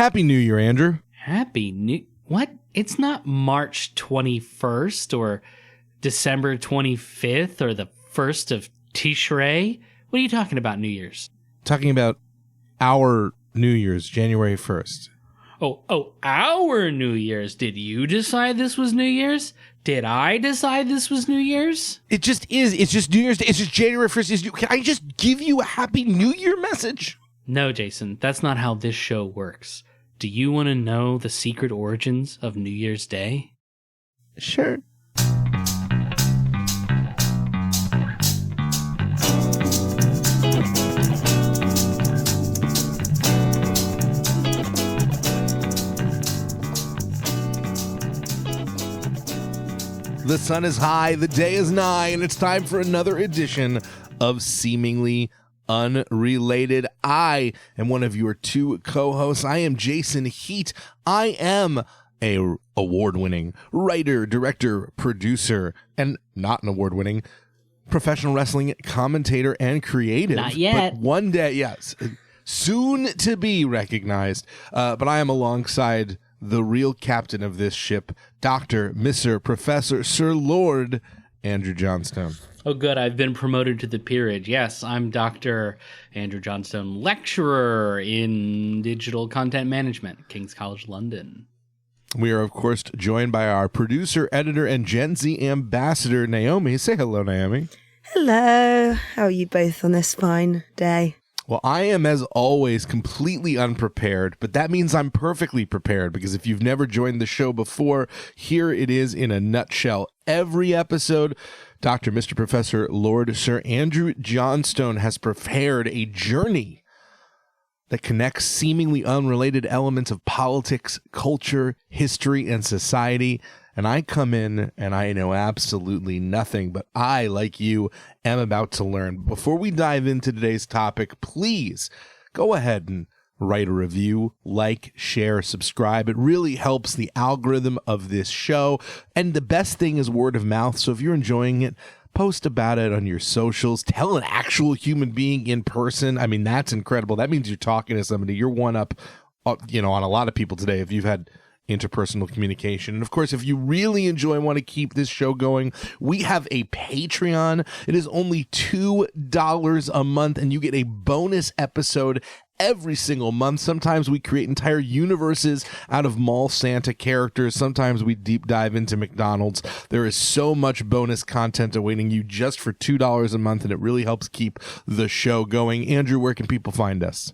Happy New Year, Andrew. What? It's not March 21st or December 25th or the 1st of Tishrei. What are you talking about, New Year's? Talking about our New Year's, January 1st. Oh, our New Year's. Did you decide this was New Year's? Did I decide this was New Year's? It just is. It's just New Year's Day. It's just January 1st. Can I just give you a Happy New Year message? No, Jason, that's not how this show works. Do you want to know the secret origins of New Year's Day? Sure. The sun is high, the day is nigh, and it's time for another edition of Seemingly Unrelated. I am one of your two co-hosts. I am Jason Heat. I am a award-winning writer, director, producer, and not an award-winning professional wrestling commentator and creative. Not yet. But one day, yes, soon to be recognized. But I am alongside the real captain of this ship, Dr., Mr., Professor, Sir Lord, Andrew Johnstone. Oh, good. I've been promoted to the peerage. Yes, I'm Dr. Andrew Johnstone, lecturer in digital content management, King's College London. We are, of course, joined by our producer, editor, and Gen Z ambassador, Naomi. Say hello, Naomi. Hello. How are you both on this fine day? Well, I am, as always, completely unprepared, but that means I'm perfectly prepared because if you've never joined the show before, here it is in a nutshell. Every episode, Dr. Mr. Professor Lord Sir Andrew Johnstone has prepared a journey that connects seemingly unrelated elements of politics, culture, history, and society. And I come in and I know absolutely nothing, but I, like you, am about to learn. Before we dive into today's topic, please go ahead and write a review, like, share, subscribe. It really helps the algorithm of this show. And the best thing is word of mouth. So if you're enjoying it, post about it on your socials. Tell an actual human being in person. I mean, that's incredible. That means you're talking to somebody. You're one up, on a lot of people today if you've had interpersonal communication. And of course, if you really enjoy and want to keep this show going, we have a Patreon. It is only $2 a month, and you get a bonus episode every single month. Sometimes we create entire universes out of Mall Santa characters. Sometimes we deep dive into McDonald's. There is so much bonus content awaiting you just for $2 a month, and it really helps keep the show going. Andrew, where can people find us?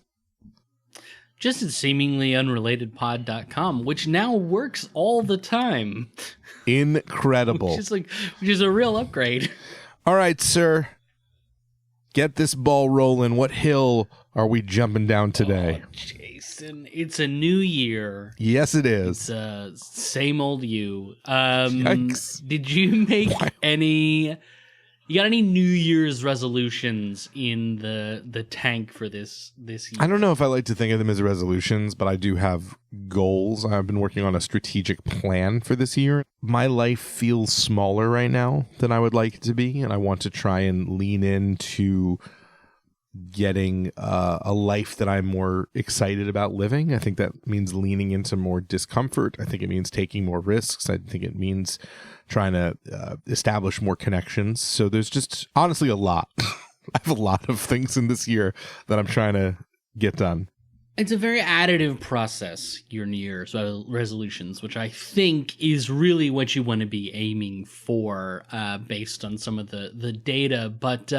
Just at seeminglyunrelatedpod.com, which now works all the time. Incredible. which is a real upgrade. All right, sir. Get this ball rolling. What hill are we jumping down today? Oh, Jason, it's a new year. Yes, it is. It's same old you. Yikes. Did you make any... You got any New Year's resolutions in the tank for this year? I don't know if I like to think of them as resolutions, but I do have goals. I've been working on a strategic plan for this year. My life feels smaller right now than I would like it to be, and I want to try and lean into getting a life that I'm more excited about living. I think that means leaning into more discomfort. I think it means taking more risks. I think it means trying to establish more connections. So there's just honestly a lot. I have a lot of things in this year that I'm trying to get done. It's a very additive process, your New Year's resolutions, which I think is really what you want to be aiming for based on some of the data. But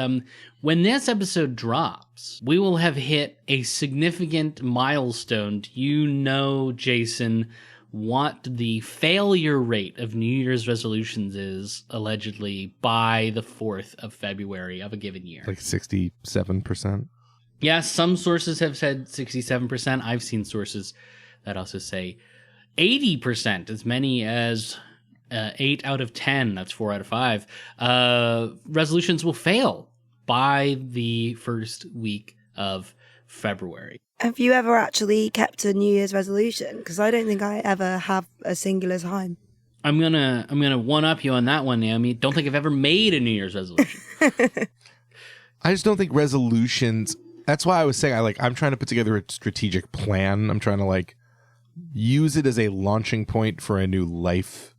when this episode drops, we will have hit a significant milestone. Do you know, Jason, what the failure rate of New Year's resolutions is, allegedly, by the 4th of February of a given year? Like 67%? Yes, some sources have said 67%. I've seen sources that also say 80%, as many as 8 out of 10, that's 4 out of 5, resolutions will fail by the first week of February. Have you ever actually kept a New Year's resolution? Because I don't think I ever have a singular time. I'm gonna one up you on that one, Naomi. Don't think I've ever made a New Year's resolution. I just don't think resolutions. That's why I was saying I'm trying to put together a strategic plan. I'm trying to use it as a launching point for a new life.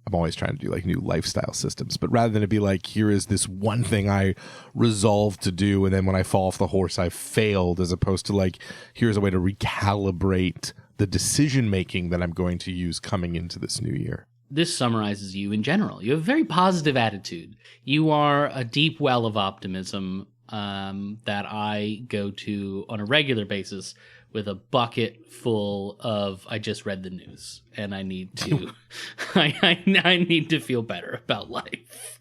I'm always trying to do like new lifestyle systems, but rather than it be like, here is this one thing I resolved to do, and then when I fall off the horse, I failed, as opposed to like, here's a way to recalibrate the decision making that I'm going to use coming into this new year. This summarizes you in general. You have a very positive attitude. You are a deep well of optimism that I go to on a regular basis with a bucket full of, I just read the news and I need to I need to feel better about life.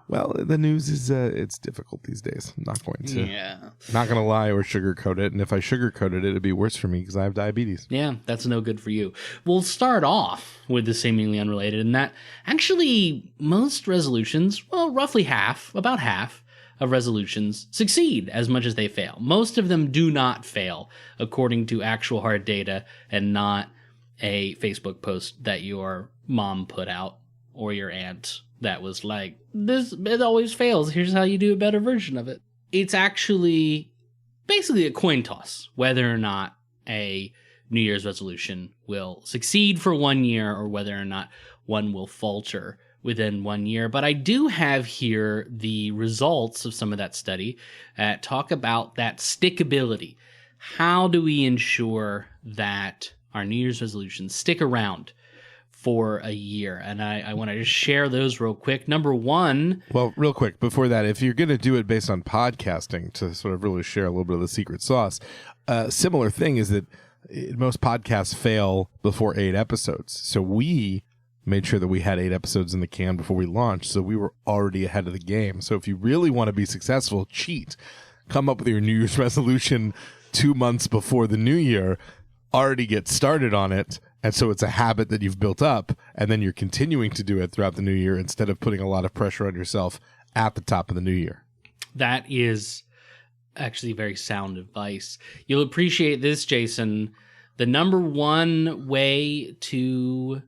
Well, the news is it's difficult these days. I'm not going to lie or sugarcoat it. And if I sugarcoated it, it'd be worse for me because I have diabetes. Yeah, that's no good for you. We'll start off with the seemingly unrelated, and that actually most resolutions, well, roughly about half of resolutions succeed as much as they fail. Most of them do not fail, according to actual hard data and not a Facebook post that your mom put out or your aunt that was like, it always fails. Here's how you do a better version of it. It's actually basically a coin toss whether or not a New Year's resolution will succeed for 1 year or whether or not one will falter within 1 year. But I do have here the results of some of that study talk about that stickability. How do we ensure that our New Year's resolutions stick around for a year? And I want to just share those real quick. Number one. Well, real quick, before that, if you're going to do it based on podcasting to sort of really share a little bit of the secret sauce, similar thing is that most podcasts fail before 8 episodes. So we made sure that we had 8 episodes in the can before we launched. So we were already ahead of the game. So if you really want to be successful, cheat. Come up with your New Year's resolution 2 months before the new year, already get started on it. And so it's a habit that you've built up, and then you're continuing to do it throughout the new year instead of putting a lot of pressure on yourself at the top of the new year. That is actually very sound advice. You'll appreciate this, Jason. The number one way to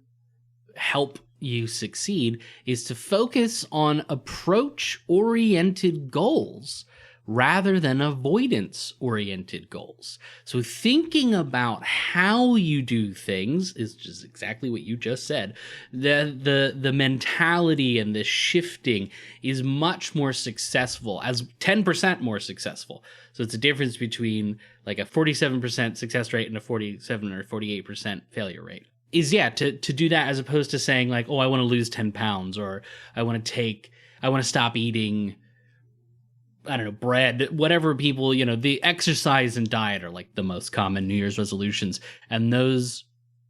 help you succeed is to focus on approach-oriented goals rather than avoidance-oriented goals. So thinking about how you do things is just exactly what you just said. The mentality and the shifting is much more successful, as 10% more successful. So it's a difference between like a 47% success rate and a 47 or 48% failure rate. Is to do that as opposed to saying like, oh, I want to lose 10 pounds or I want to stop eating, I don't know, bread, whatever people, the exercise and diet are like the most common New Year's resolutions. And those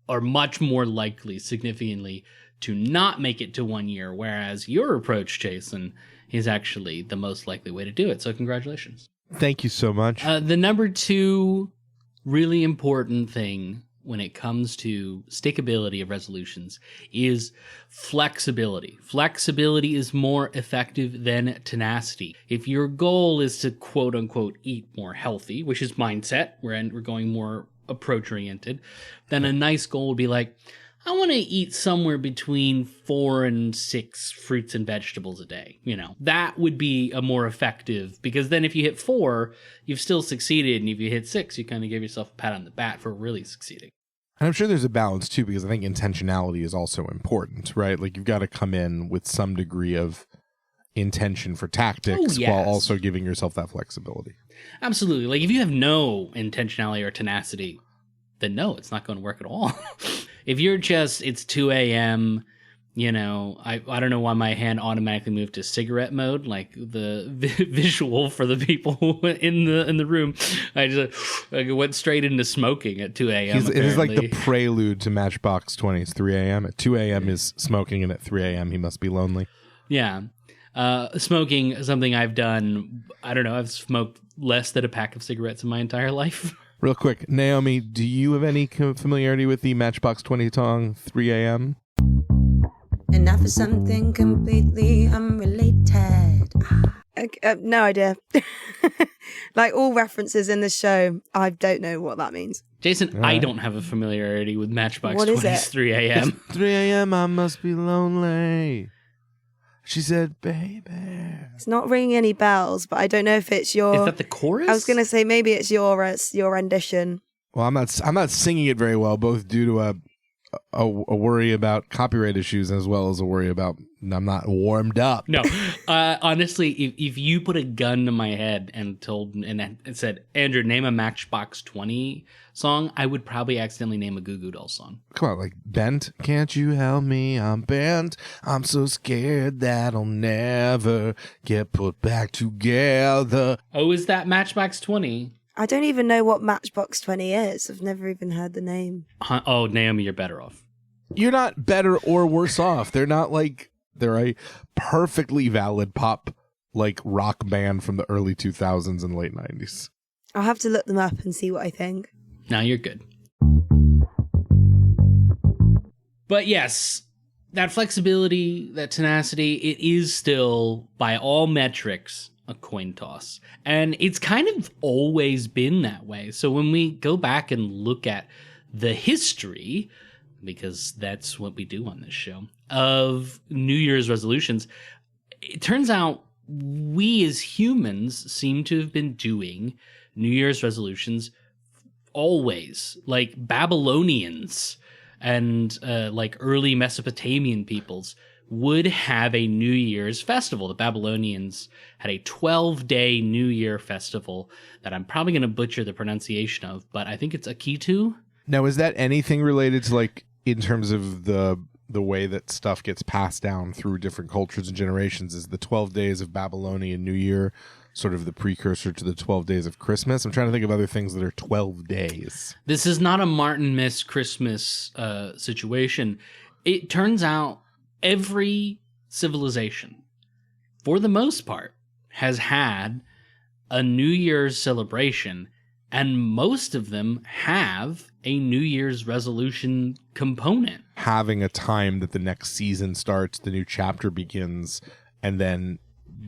are much more likely significantly to not make it to 1 year. Whereas your approach, Jason, is actually the most likely way to do it. So congratulations. Thank you so much. The number 2 really important thing when it comes to stickability of resolutions is flexibility. Flexibility is more effective than tenacity. If your goal is to quote unquote eat more healthy, which is mindset, we're going more approach oriented, then a nice goal would be like, I want to eat somewhere between 4 and 6 fruits and vegetables a day. That would be a more effective, because then if you hit 4, you've still succeeded. And if you hit 6, you kind of give yourself a pat on the back for really succeeding. And I'm sure there's a balance too, because I think intentionality is also important, right? Like you've got to come in with some degree of intention for tactics while also giving yourself that flexibility. Absolutely. Like if you have no intentionality or tenacity, then no, it's not going to work at all. If you're just, it's 2 a.m., I don't know why my hand automatically moved to cigarette mode, like the visual for the people in the room. I went straight into smoking at 2 a.m. It is like the prelude to Matchbox 20's 3 a.m. At 2 a.m. is smoking, and at 3 a.m. he must be lonely. Yeah. Smoking, something I've done, I don't know, I've smoked less than a pack of cigarettes in my entire life. Real quick, Naomi, do you have any familiarity with the Matchbox 20 song 3 a.m.? And now for something completely unrelated. No idea. Like all references in the show, I don't know what that means. Jason, I don't have a familiarity with Matchbox 20's 3 a.m. 3 a.m. I must be lonely. She said, baby. It's not ringing any bells, but I don't know if it's your... Is that the chorus? I was going to say maybe it's your rendition. Well, I'm not singing it very well, both due to a worry about copyright issues as well as a worry about I'm not warmed up. No, honestly, if you put a gun to my head and said, Andrew, name a Matchbox 20 song, I would probably accidentally name a Goo Goo Dolls song. Come on, like Bent, can't you help me? I'm bent. I'm so scared that I'll never get put back together. Oh, is that Matchbox 20? I don't even know what Matchbox 20 is. I've never even heard the name. Oh, Naomi, you're better off. You're not better or worse off. They're not like, they're a perfectly valid pop, like rock band from the early 2000s and late 90s. I'll have to look them up and see what I think. No, you're good. But yes, that flexibility, that tenacity, it is still, by all metrics, a coin toss. And it's kind of always been that way. So when we go back and look at the history, because that's what we do on this show, of New Year's resolutions, it turns out we as humans seem to have been doing New Year's resolutions always. Like Babylonians and like early Mesopotamian peoples would have a New Year's festival. The Babylonians had a 12-day New Year festival that I'm probably going to butcher the pronunciation of, but I think it's Akitu. Now, is that anything related to, like, in terms of the way that stuff gets passed down through different cultures and generations? Is the 12 days of Babylonian New Year sort of the precursor to the 12 days of Christmas? I'm trying to think of other things that are 12 days. This is not a Martin Miss Christmas situation. It turns out every civilization, for the most part, has had a New Year's celebration, and most of them have a New Year's resolution component. Having a time that the next season starts, the new chapter begins, and then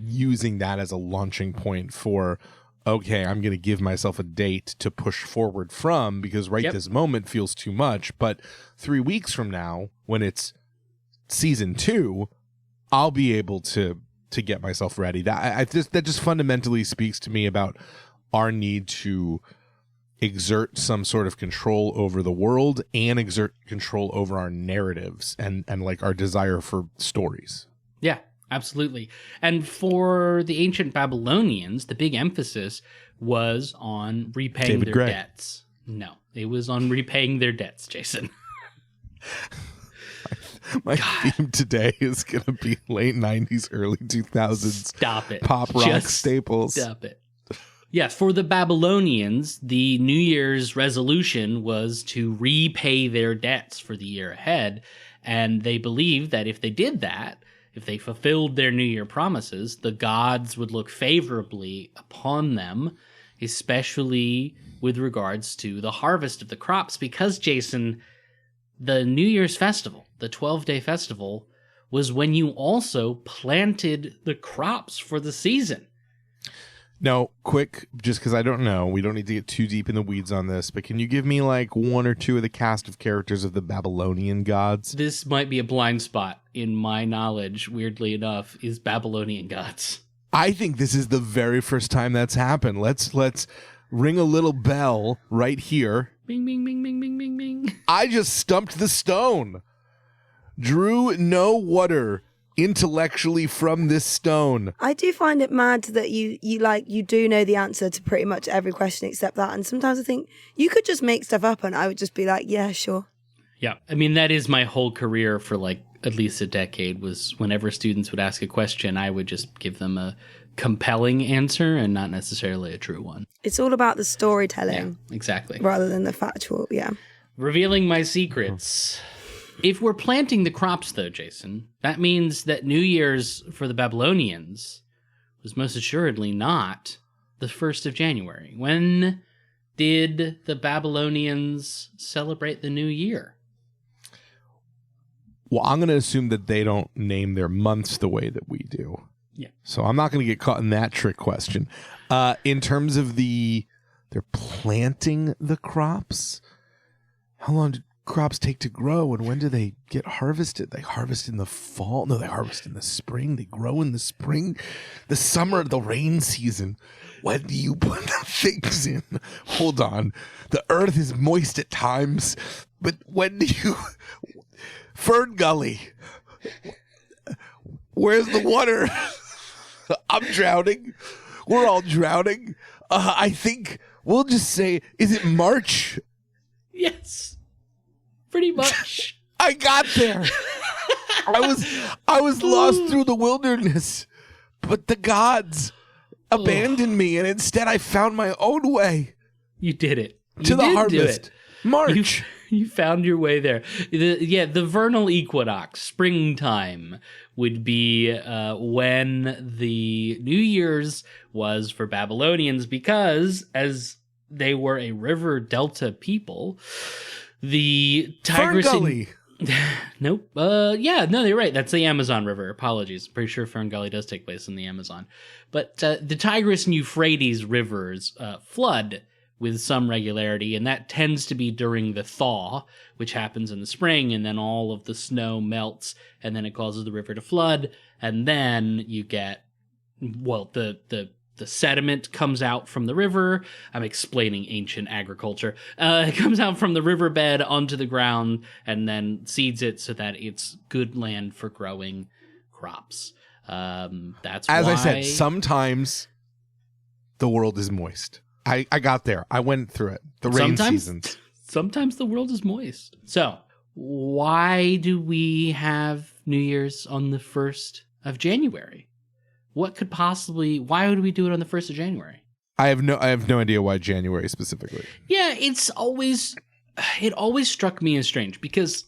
using that as a launching point for, okay, I'm going to give myself a date to push forward from, because this moment feels too much. But 3 weeks from now, when it's season 2, I'll be able to get myself ready. That just fundamentally speaks to me about our need to exert some sort of control over the world and exert control over our narratives and like our desire for stories. Yeah, absolutely. And for the ancient Babylonians, the big emphasis was on repaying their debts. No, it was on repaying their debts, Jason. My theme today is going to be late 90s, early 2000s. Stop it. Pop rock staples. Stop it. Yes, for the Babylonians, the New Year's resolution was to repay their debts for the year ahead. And they believed that if they did that, if they fulfilled their New Year promises, the gods would look favorably upon them, especially with regards to the harvest of the crops. Because, Jason, the New Year's festival, the 12-day festival, was when you also planted the crops for the season. Now, quick, just because I don't know, we don't need to get too deep in the weeds on this, but can you give me like one or two of the cast of characters of the Babylonian gods? This might be a blind spot in my knowledge, weirdly enough, is Babylonian gods. I think this is the very first time that's happened. Let's ring a little bell right here. Bing, bing, bing, bing, bing, bing, bing. I just stumped the stone. Drew no water intellectually from this stone. I do find it mad that you do know the answer to pretty much every question except that. And sometimes I think you could just make stuff up and I would just be like, yeah, sure. Yeah. I mean, that is my whole career for like at least a decade, was whenever students would ask a question, I would just give them a compelling answer and not necessarily a true one. It's all about the storytelling. Yeah, exactly. Rather than the factual, yeah. Revealing my secrets. If we're planting the crops, though, Jason, that means that New Year's for the Babylonians was most assuredly not the 1st of January. When did the Babylonians celebrate the new year? Well, I'm going to assume that they don't name their months the way that we do. Yeah. So I'm not going to get caught in that trick question. In terms of they're planting the crops, how long crops take to grow, and when do they get harvested? They harvest in the fall. No, they harvest in the spring. They grow in the spring, the summer, the rain season. When do you put the things in? Hold on. The earth is moist at times, but when do you... Fern Gully. Where's the water? I'm drowning. We're all drowning. I think we'll just say, is it March? Yes. Pretty much. I got there. I was lost through the wilderness, but the gods abandoned me, and instead I found my own way. You did it. To the harvest. March. You found your way there. The vernal equinox, springtime, would be when the New Year's was for Babylonians, because as they were a river delta people, the Tigris... Fern Gully. Nope. No, you're right. That's the Amazon River. Apologies. Pretty sure Fern Gully does take place in the Amazon. But the Tigris and Euphrates rivers flood with some regularity, and that tends to be during the thaw, which happens in the spring, and then all of the snow melts, and then it causes the river to flood, and then you get, well, the sediment comes out from the river. I'm explaining ancient agriculture. It comes out from the riverbed onto the ground and then seeds it so that it's good land for growing crops. That's As why... I said, sometimes the world is moist. I got there. I went through it. The rain seasons. Sometimes the world is moist. So, why do we have New Year's on the 1st of January? What could possibly... Why would we do it on the 1st of January? I have no idea why January specifically. Yeah, it always struck me as strange, because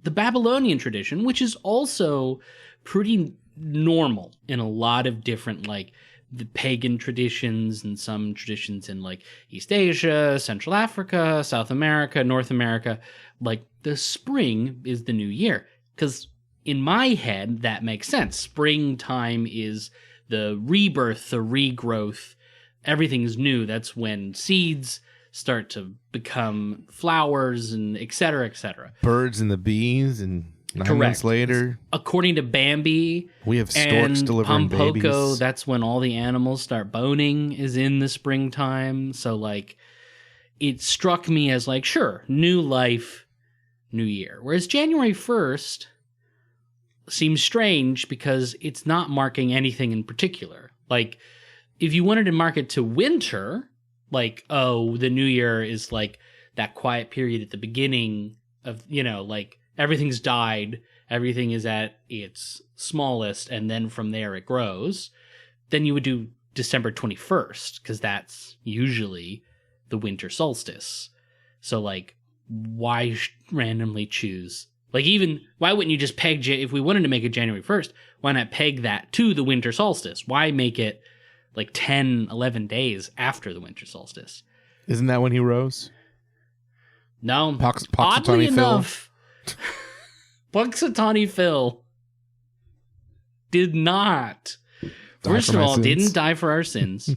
the Babylonian tradition, which is also pretty normal in a lot of different, like, the pagan traditions and some traditions in, like, East Asia, Central Africa, South America, North America, like, the spring is the new year. Because in my head, that makes sense. Springtime is the rebirth, the regrowth. Everything's new. That's when seeds start to become flowers, and et cetera, et cetera. Birds and the bees, and 9 Correct. months later, according to Bambi, we have storks delivering Pompoko, babies. that's when all the animals start boning, is in the springtime. So, like, it struck me as, like, sure, new life, new year. Whereas January 1st seems strange because it's not marking anything in particular. Like, if you wanted to mark it to winter, like, oh, the new year is like that quiet period at the beginning of, like, everything's died, everything is at its smallest, and then from there it grows, then you would do December 21st, because that's usually the winter solstice. So, like, why randomly choose? Like, even, why wouldn't you just peg, if we wanted to make it January 1st, why not peg that to the winter solstice? Why make it, like, 10, 11 days after the winter solstice? Isn't that when he rose? No. Oddly enough, Punxsutawney Phil did not. First of all, didn't die for our sins.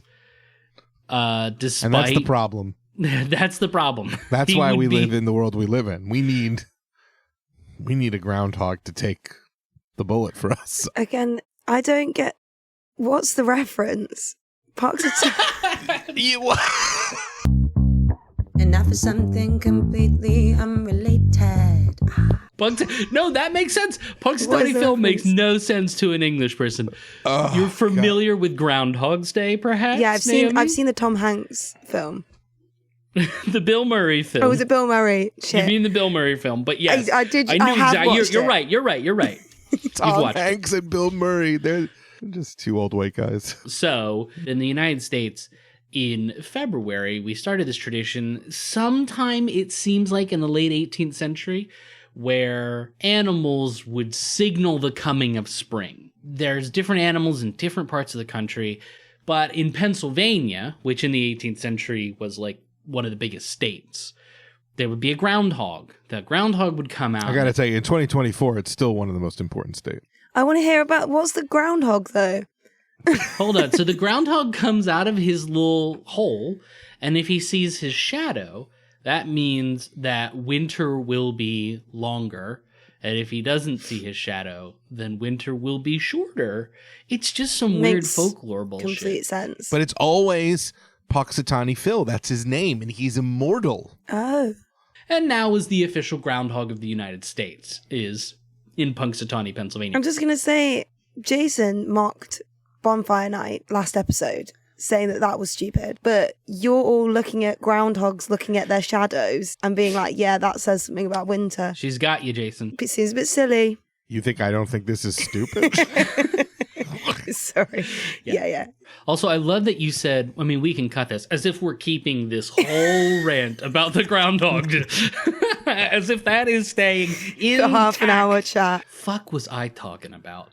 Despite, and that's the problem. That's the problem. That's why we live in the world we live in. We need a groundhog to take the bullet for us. Again, I don't get... What's the reference? You... And now for something completely unrelated. No, that makes sense. Punxsutawney Phil makes no sense to an English person. Oh, you're familiar with Groundhog's Day, perhaps? Yeah, Naomi? I've seen the Tom Hanks film. The Bill Murray film. Oh, was it Bill Murray? Shit. You mean the Bill Murray film? But yes, I did. I knew exactly. You're right. You're right. Tom Hanks and Bill Murray. They're just two old white guys. So, in the United States, in February, we started this tradition sometime, it seems like, in the late 18th century, where animals would signal the coming of spring. There's different animals in different parts of the country, but in Pennsylvania, which in the 18th century was like one of the biggest states, there would be a groundhog. The groundhog would come out. I gotta tell you, in 2024, it's still one of the most important states. I want to hear about what's the groundhog though. Hold on. So the groundhog comes out of his little hole, and if he sees his shadow, that means that winter will be longer. And if he doesn't see his shadow, then winter will be shorter. It's just some weird Makes folklore bullshit. Complete sense. But it's always Punxsutawney Phil. That's his name, and he's immortal. Oh. And now is the official groundhog of the United States, is in Punxsutawney, Pennsylvania. I'm just going to say, Jason mocked Bonfire Night last episode, saying that was stupid. But you're all looking at groundhogs, looking at their shadows, and being like, yeah, that says something about winter. She's got you, Jason. It seems a bit silly. You think I don't think this is stupid? Sorry. Yeah. Also, I love that you said, I mean, we can cut this, as if we're keeping this whole rant about the groundhog. As if that is staying in A half an hour chat. Fuck was I talking about?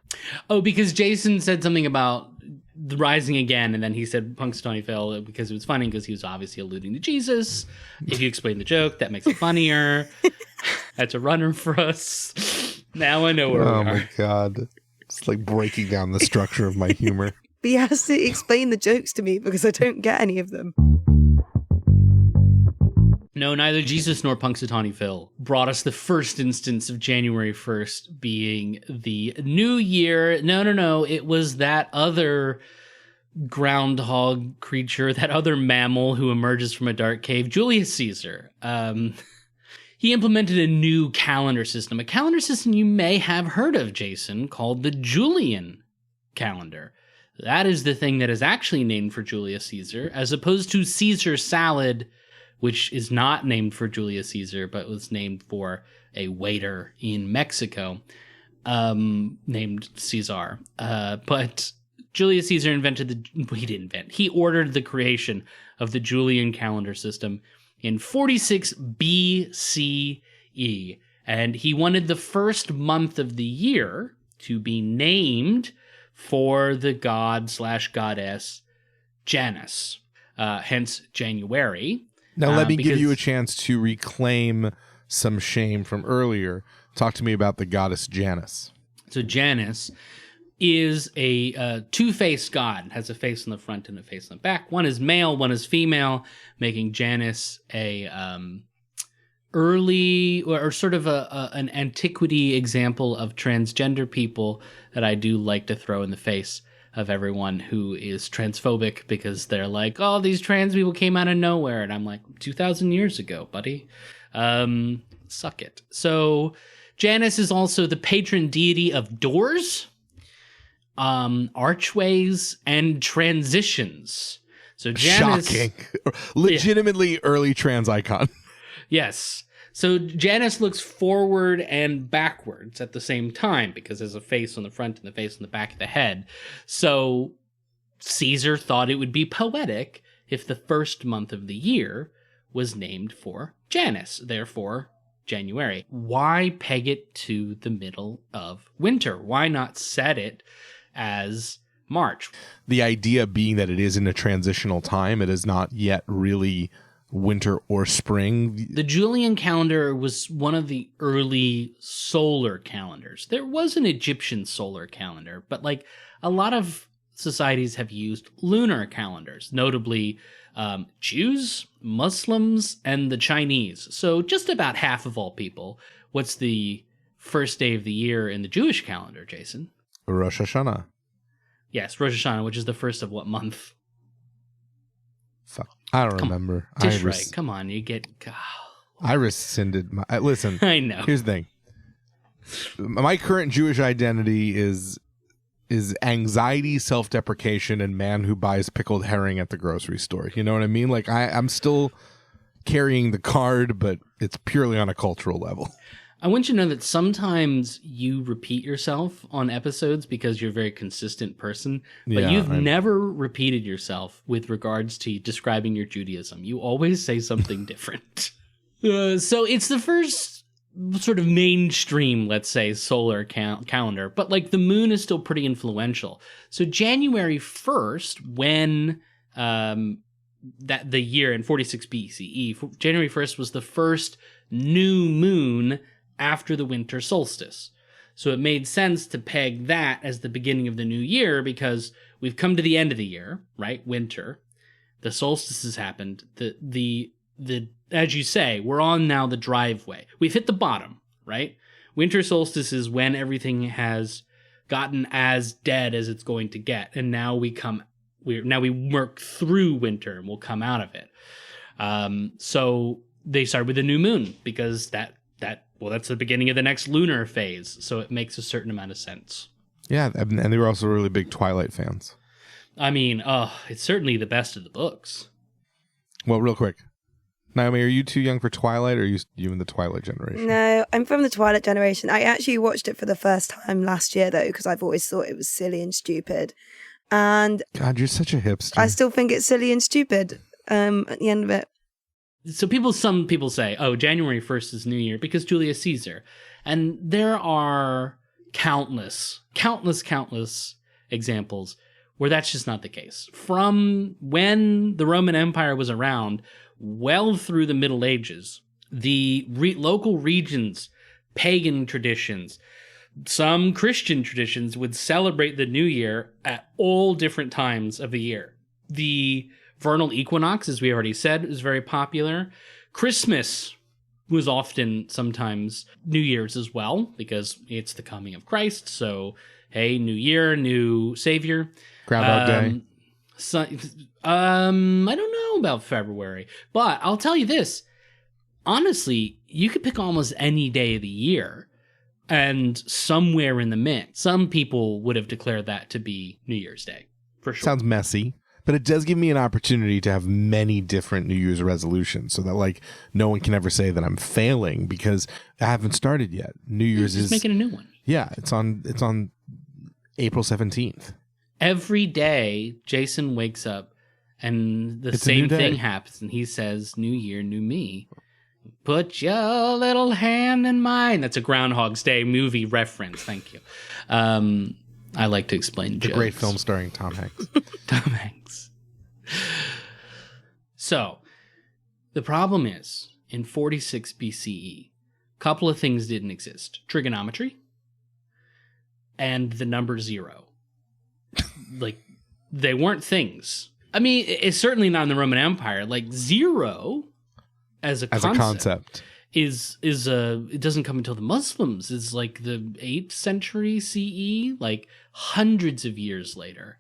Oh, because Jason said something about the rising again, and then he said Punxsutawney Phil because it was funny because he was obviously alluding to Jesus. If you explain the joke, that makes it funnier. That's a runner for us. Now I know where we are. Oh my God. It's like breaking down the structure of my humor. But he has to explain the jokes to me because I don't get any of them. No, neither Jesus nor Punxsutawney Phil brought us the first instance of January 1st being the new year. No. It was that other groundhog creature, that other mammal who emerges from a dark cave, Julius Caesar. He implemented a new calendar system you may have heard of, Jason, called the Julian calendar. That is the thing that is actually named for Julius Caesar, as opposed to Caesar salad, which is not named for Julius Caesar, but was named for a waiter in Mexico named Caesar. But Julius Caesar he ordered the creation of the Julian calendar system in 46 BCE, and he wanted the first month of the year to be named for the god/goddess Janus, hence January. Now let me give you a chance to reclaim some shame from earlier. Talk to me about the goddess Janus. So Janus is a two-faced god. It has a face in the front and a face in the back. One is male, one is female, making Janus a early or sort of an antiquity example of transgender people that I do like to throw in the face of everyone who is transphobic because they're like, oh, these trans people came out of nowhere. And I'm like, 2,000 years ago, buddy. Suck it. So Janus is also the patron deity of doors, archways, and transitions. So Janus, shocking. Legitimately early trans icon. Yes. So Janus looks forward and backwards at the same time because there's a face on the front and the face on the back of the head. So Caesar thought it would be poetic if the first month of the year was named for Janus, therefore January. Why peg it to the middle of winter? Why not set it as March? The idea being that it is in a transitional time. It is not yet really winter or spring. The Julian calendar was one of the early solar calendars. There was an Egyptian solar calendar, but like a lot of societies have used lunar calendars, notably Jews, Muslims, and the Chinese. So just about half of all people. What's the first day of the year in the Jewish calendar, Jason? Rosh Hashanah. Yes, Rosh Hashanah, which is the first of what month? Fuck. I don't remember. Tishrei. Come on, you get... I rescinded my... Listen. I know. Here's the thing. My current Jewish identity is anxiety, self-deprecation, and man who buys pickled herring at the grocery store. You know what I mean? Like, I'm still carrying the card, but it's purely on a cultural level. I want you to know that sometimes you repeat yourself on episodes because you're a very consistent person, but you've never repeated yourself with regards to describing your Judaism. You always say something different. So it's the first sort of mainstream, let's say, solar calendar, but like the moon is still pretty influential. So January 1st, when that the year in 46 BCE, January 1st was the first new moon after the winter solstice. So it made sense to peg that as the beginning of the new year because we've come to the end of the year, right? Winter. The solstice has happened. The as you say, we're on now the driveway. We've hit the bottom, right? Winter solstice is when everything has gotten as dead as it's going to get, and now we work through winter and we'll come out of it. So they start with the new moon because that's the beginning of the next lunar phase. So it makes a certain amount of sense. Yeah, and they were also really big Twilight fans. I mean, it's certainly the best of the books. Well, real quick, Naomi, are you too young for Twilight, or are you in the Twilight generation? No, I'm from the Twilight generation. I actually watched it for the first time last year, though, because I've always thought it was silly and stupid. And God, you're such a hipster. I still think it's silly and stupid at the end of it. So some people say, oh, January 1st is New Year because Julius Caesar. And there are countless examples where that's just not the case. From when the Roman Empire was around, well through the Middle Ages, the local regions, pagan traditions, some Christian traditions would celebrate the New Year at all different times of the year. The vernal equinox, as we already said, is very popular. Christmas was often sometimes New Year's as well, because it's the coming of Christ. So, hey, New Year, new Savior. Groundhog Day. So, I don't know about February, but I'll tell you this. Honestly, you could pick almost any day of the year, and somewhere in the mix, some people would have declared that to be New Year's Day, for sure. Sounds messy, but it does give me an opportunity to have many different New Year's resolutions, so that like no one can ever say that I'm failing because I haven't started yet. New Year's is making a new one. Yeah, it's on April 17th. Every day, Jason wakes up and the same thing happens, and he says, "New year, new me. Put your little hand in mine." That's a Groundhog's Day movie reference. Thank you. I like to explain The great film starring Tom Hanks. Tom Hanks. So, the problem is, in 46 BCE, a couple of things didn't exist. Trigonometry and the number 0. Like, they weren't things. I mean, it's certainly not in the Roman Empire. Like, 0 as a concept is it doesn't come until the Muslims. It's like the 8th century CE, like hundreds of years later.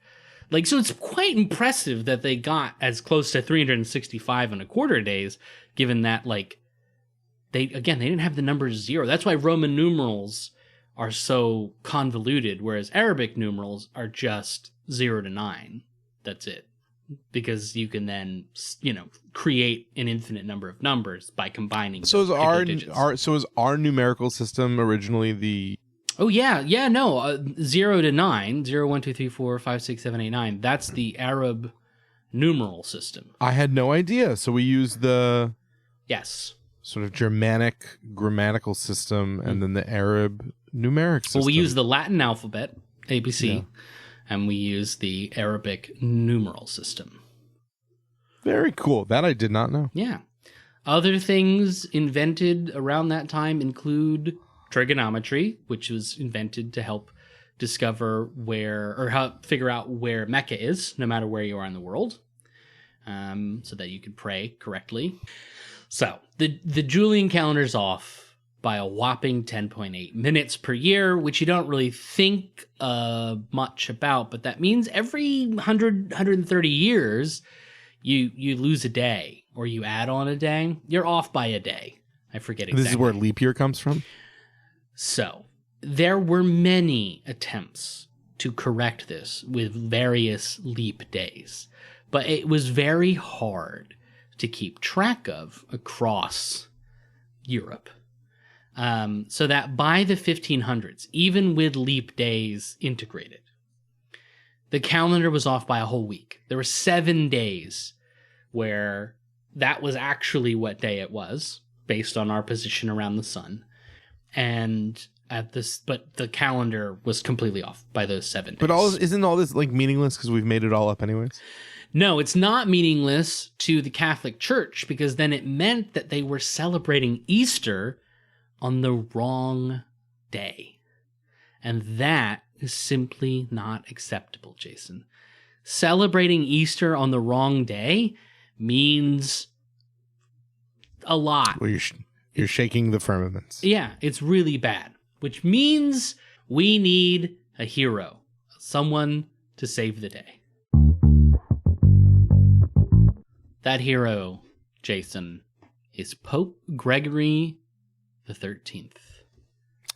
Like, so it's quite impressive that they got as close to 365 and a quarter days, given that, like, they didn't have the number 0. That's why Roman numerals are so convoluted, whereas Arabic numerals are just 0 to 9. That's it. Because you can then, create an infinite number of numbers by combining. So is our numerical system originally the? Oh yeah, 0 to 9, 0, 1, 2, 3, 4, 5, 6, 7, 8, 9. That's the Arab numeral system. I had no idea. So we use the sort of Germanic grammatical system, and then the Arab numeric system. Well, we use the Latin alphabet, ABC. Yeah. And we use the Arabic numeral system. Very cool. That I did not know. Yeah. Other things invented around that time include trigonometry, which was invented to help discover figure out where Mecca is, no matter where you are in the world, so that you could pray correctly. So the Julian calendar's off by a whopping 10.8 minutes per year, which you don't really think much about, but that means every 130 years, you lose a day, or you add on a day. You're off by a day. I forget exactly. This is where leap year comes from? So, there were many attempts to correct this with various leap days, but it was very hard to keep track of across Europe. So that by the 1500s, even with leap days integrated, the calendar was off by a whole week. There were 7 days where that was actually what day it was, based on our position around the sun. But the calendar was completely off by those 7 days. But isn't all this like meaningless because we've made it all up anyways? No, it's not meaningless to the Catholic Church, because then it meant that they were celebrating Easter on the wrong day. And that is simply not acceptable, Jason. Celebrating Easter on the wrong day means a lot. Well, you're shaking the firmaments. Yeah, it's really bad, which means we need a hero, someone to save the day. That hero, Jason, is Pope Gregory the 13th.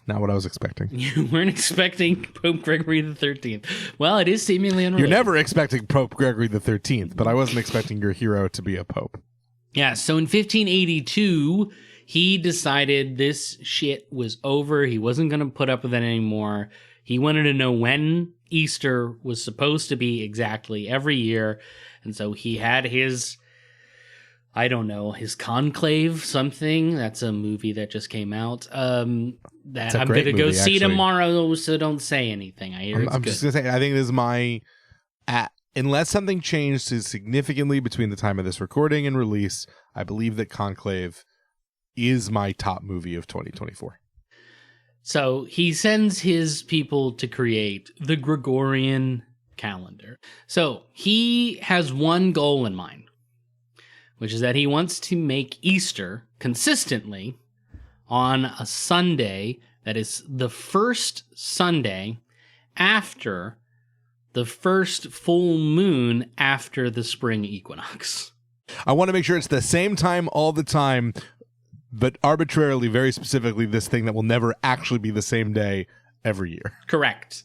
Not what I was expecting. You weren't expecting Pope Gregory the 13th. Well, it is seemingly unrelated. You're never expecting Pope Gregory the 13th, but I wasn't expecting your hero to be a pope. Yeah, so in 1582, he decided this shit was over. He wasn't going to put up with it anymore. He wanted to know when Easter was supposed to be exactly every year. And so he had his, I don't know, his conclave something. That's a movie that just came out. That I'm going to go see tomorrow, so don't say anything. I hear I'm just going to say, I think this is my... unless something changed significantly between the time of this recording and release, I believe that Conclave is my top movie of 2024. So he sends his people to create the Gregorian calendar. So he has one goal in mind, which is that he wants to make Easter consistently on a Sunday that is the first Sunday after the first full moon after the spring equinox. I want to make sure it's the same time all the time, but arbitrarily, very specifically, this thing that will never actually be the same day every year. Correct.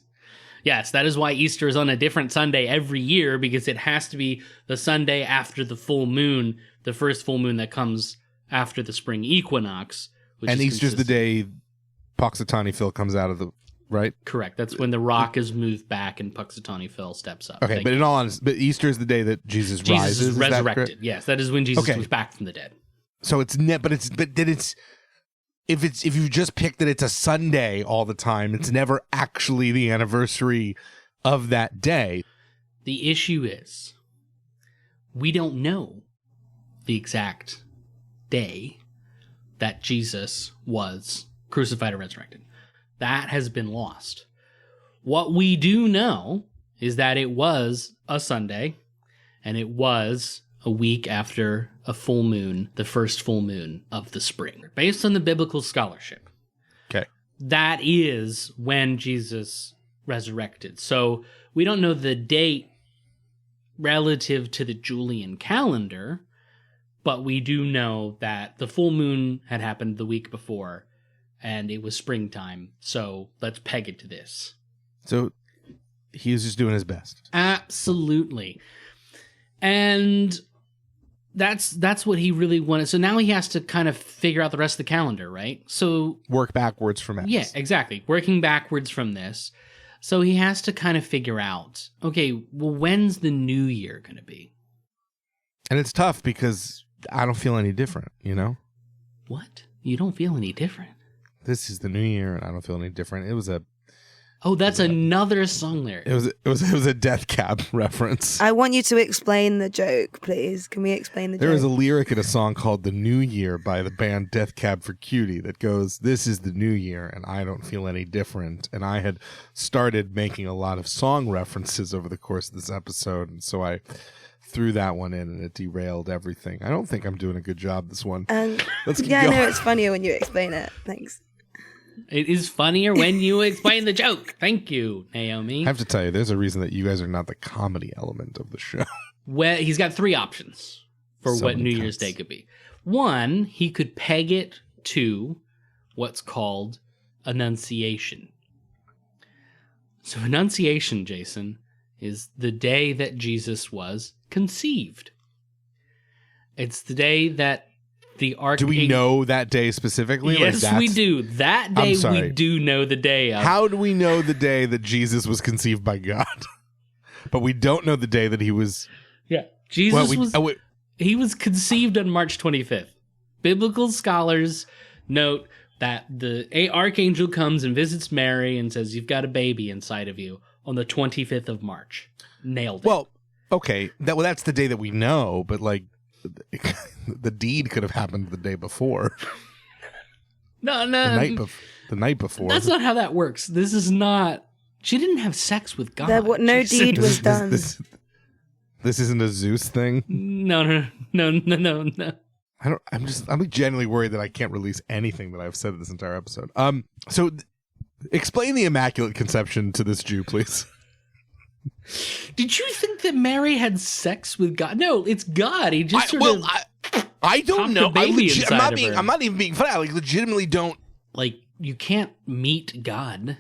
Yes, that is why Easter is on a different Sunday every year, because it has to be the Sunday after the full moon, the first full moon that comes after the spring equinox. And Easter's the day Puxatawny Phil comes out of the... Right? Correct. That's when the rock is moved back and Puxatawny Phil steps up. Okay, but in all honesty, but Easter is the day that Jesus rises. Jesus is resurrected. Yes, that is when Jesus was back from the dead. So it's if you just pick that it's a Sunday all the time, it's never actually the anniversary of that day. The issue is we don't know the exact day that Jesus was crucified or resurrected. That has been lost. What we do know is that it was a Sunday, and it was a week after a full moon, the first full moon of the spring. Based on the biblical scholarship, okay, that is when Jesus resurrected. So we don't know the date relative to the Julian calendar, but we do know that the full moon had happened the week before, and it was springtime, so let's peg it to this. So he was just doing his best. Absolutely. And that's what he really wanted. So now he has to kind of figure out the rest of the calendar, right? So work backwards from X. Yeah, exactly. Working backwards from this. So he has to kind of figure out, okay, well, when's the new year going to be? And it's tough because I don't feel any different, you know? What? You don't feel any different? This is the new year, and I don't feel any different. It was a... Oh, that's another song lyric. It was a Death Cab reference. I want you to explain the joke, please. Can we explain the joke? There is a lyric in a song called The New Year by the band Death Cab for Cutie that goes, "This is the new year, and I don't feel any different." And I had started making a lot of song references over the course of this episode, and so I threw that one in, and it derailed everything. I don't think I'm doing a good job this one. Let's keep going. No, it's funnier when you explain it. Thanks. It is funnier when you explain the joke. Thank you, Naomi. I have to tell you, there's a reason that you guys are not the comedy element of the show. Well, he's got three options for what New Year's Day could be. One, he could peg it to what's called Annunciation. So Annunciation, Jason, is the day that Jesus was conceived. It's the day that the archangel... Do we know that day specifically? Yes, we do. That day we do know the day of. How do we know the day that Jesus was conceived by God? But we don't know the day that he was... Yeah. Jesus he was conceived on March 25th. Biblical scholars note that the archangel comes and visits Mary and says, "You've got a baby inside of you," on the 25th of March. Nailed it. Well, okay. That's the day that we know, but like... the deed could have happened the day before. No. The night before. That's not how that works. This is not... She didn't have sex with God. No deed was done. This isn't a Zeus thing? No. I'm genuinely worried that I can't release anything that I've said this entire episode. So explain the Immaculate Conception to this Jew, please. Did you think that Mary had sex with God? No, it's God. He just I don't know. I'm not even being funny. I legitimately don't. Like, you can't meet God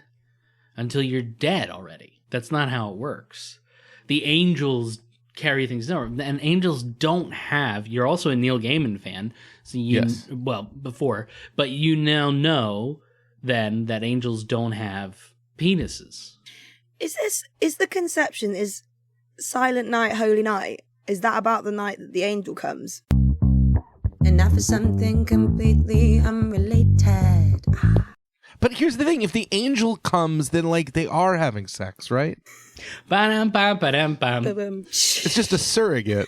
until you're dead already. That's not how it works. The angels carry things down, and angels don't have. You're also a Neil Gaiman fan, so yes. Well, before, but you now know then that angels don't have penises. Is the conception, is Silent Night, Holy Night, is that about the night that the angel comes? And now for something completely unrelated. But here's the thing: if the angel comes, then like they are having sex, right? Ba-dum-bum. It's just a surrogate.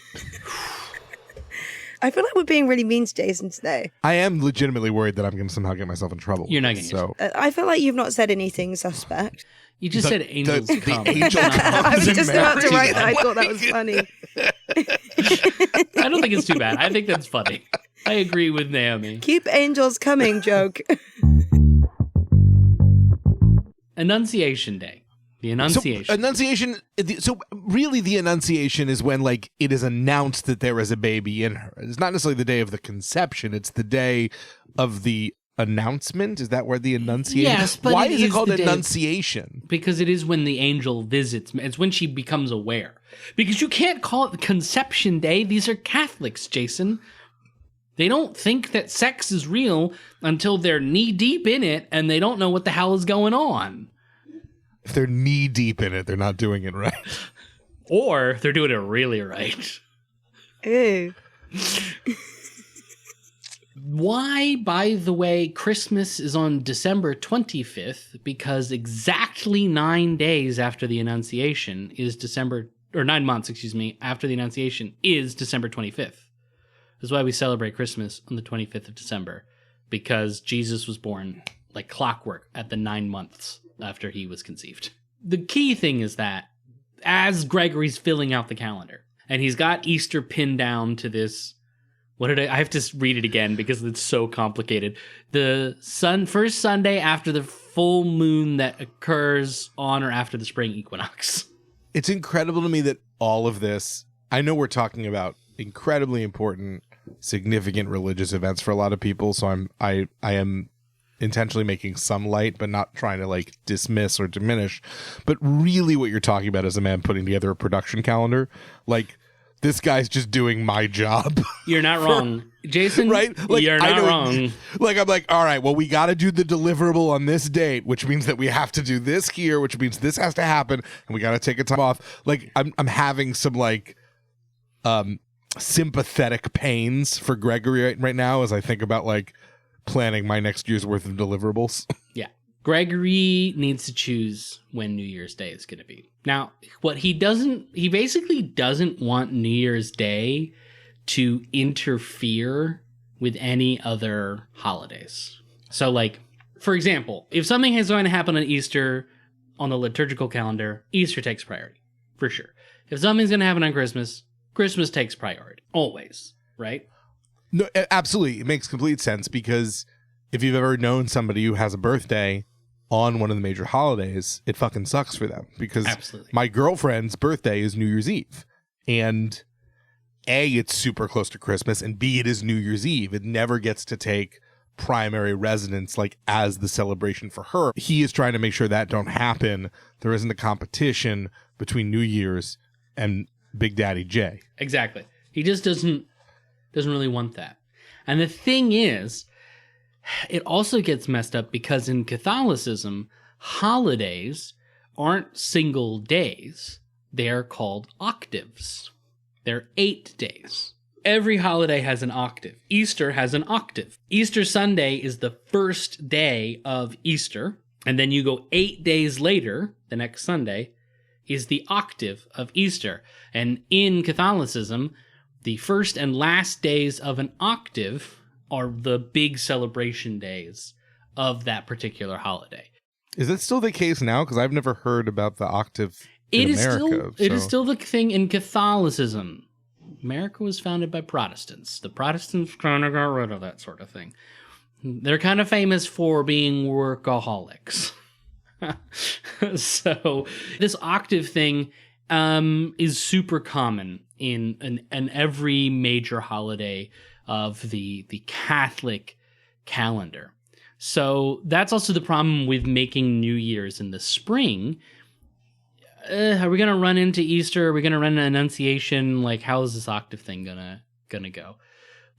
I feel like we're being really mean to Jason today. I am legitimately worried that I'm going to somehow get myself in trouble. You're not going to. So I feel like you've not said anything suspect. You just said angels come. The angel comes. I was just about to write that. I What? thought that was funny. I don't think it's too bad. I think that's funny. I agree with Naomi. Keep angels coming joke. Annunciation Day. The Annunciation. So really the Annunciation is when like it is announced that there is a baby in her. It's not necessarily the day of the conception. It's the day of the announcement. Is that where the Annunciation? Yes, but why it is it is called the day- Annunciation? Because it is when the angel visits. It's when she becomes aware. Because you can't call it the Conception Day. These are Catholics, Jason. They don't think that sex is real until they're knee deep in it and they don't know what the hell is going on. If they're knee deep in it, they're not doing it right. Or they're doing it really right. Ew. Why, by the way, Christmas is on December 25th? Because exactly 9 days after the Annunciation is 9 months, after the Annunciation is December 25th. That's why we celebrate Christmas on the 25th of December. Because Jesus was born like clockwork at the 9 months after he was conceived. The key thing is that as Gregory's filling out the calendar, and he's got Easter pinned down to this, I have to read it again because it's so complicated. The first Sunday after the full moon that occurs on or after the spring equinox. It's incredible to me that all of this, I know we're talking about incredibly important, significant religious events for a lot of people, so I am intentionally making some light, but not trying to like dismiss or diminish. But really what you're talking about is a man putting together a production calendar. Like, this guy's just doing my job. You're not wrong. Jason, right? Like, you're not wrong. Like, I'm like, all right, well, we got to do the deliverable on this date, which means that we have to do this here, which means this has to happen, and we got to take a time off. Like, I'm having some like sympathetic pains for Gregory right now as I think about like planning my next year's worth of deliverables. Yeah. Gregory needs to choose when New Year's Day is going to be. Now, he basically doesn't want New Year's Day to interfere with any other holidays. So, like, for example, if something is going to happen on Easter on the liturgical calendar, Easter takes priority, for sure. If something's going to happen on Christmas, Christmas takes priority, always, right? No, absolutely. It makes complete sense because if you've ever known somebody who has a birthday on one of the major holidays, it fucking sucks for them because Absolutely. My girlfriend's birthday is New Year's Eve. And A, it's super close to Christmas, and B, it is New Year's Eve. It never gets to take primary residence like as the celebration for her. He is trying to make sure that don't happen. There isn't a competition between New Year's and Big Daddy J. Exactly. He just doesn't really want that. And the thing is, it also gets messed up because in Catholicism, holidays aren't single days. They are called octaves. They're 8 days. Every holiday has an octave. Easter has an octave. Easter Sunday is the first day of Easter. And then you go 8 days later, the next Sunday, is the octave of Easter. And in Catholicism, the first and last days of an octave are the big celebration days of that particular holiday. Is that still the case now? Because I've never heard about the octave in America. It is still the thing in Catholicism. America was founded by Protestants. The Protestants kind of got rid of that sort of thing. They're kind of famous for being workaholics. So this octave thing is super common in every major holiday of the Catholic calendar. So that's also the problem with making New Year's in the spring. Are we going to run into Easter? Are we going to run into Annunciation? Like, how is this octave thing gonna go?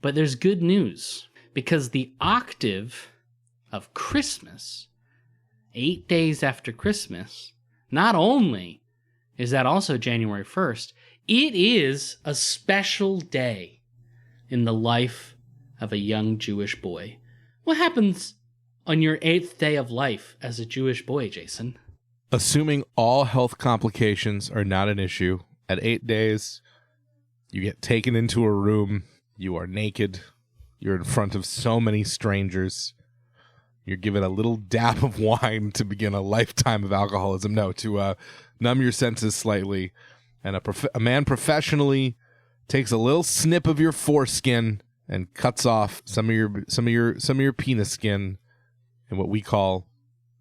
But there's good news, because the octave of Christmas, 8 days after Christmas, not only is that also January 1st, it is a special day in the life of a young Jewish boy. What happens on your 8th day of life as a Jewish boy, Jason? Assuming all health complications are not an issue, at 8 days, you get taken into a room, you are naked, you're in front of so many strangers, you're given a little dab of wine to begin a lifetime of alcoholism. No, to numb your senses slightly, and a man professionally takes a little snip of your foreskin and cuts off some of your penis skin in what we call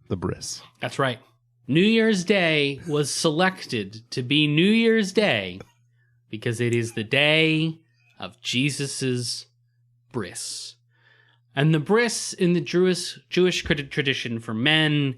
the bris. That's right. New Year's Day was selected to be New Year's Day because it is the day of Jesus's bris. And the bris in the Jewish tradition for men,